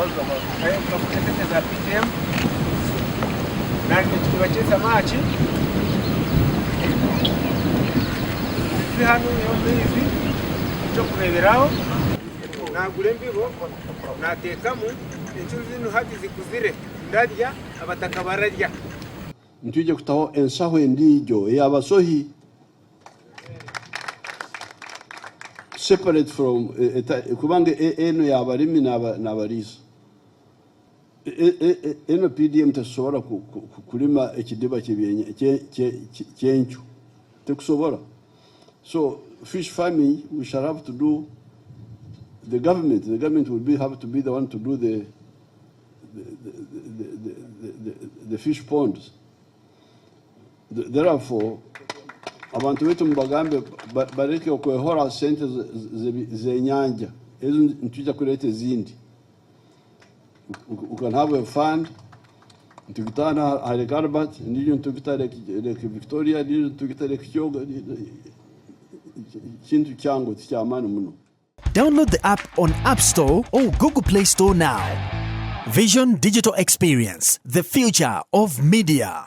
tukafute sente za PDM na nimecheza machi izi hano yombizi cyo kureberaho nagure mbibo natekamu inshuro zino hati zikuzire ndarya abataka bararya ntuje kutaho ensaho ndijo yabasohi separate from kubange eno yabarimi n'abariza eno PDM tasobora kulima ekidiba kibyenye cyencu tekusobora. So fish farming we shall have to do, the government will have to be the one to do the fish ponds. Therefore abantu betu mubagambe bareke okwehora sente zenyanja ezo ntujja kuleta ezindi. You can have a fund tukitana hale Garbat ndiyo tukitale Victoria ndiyo tukitale Kyoga kintu kyango kyamana muno. Download the app on App Store or Google Play Store now. Vision Digital Experience, the future of media.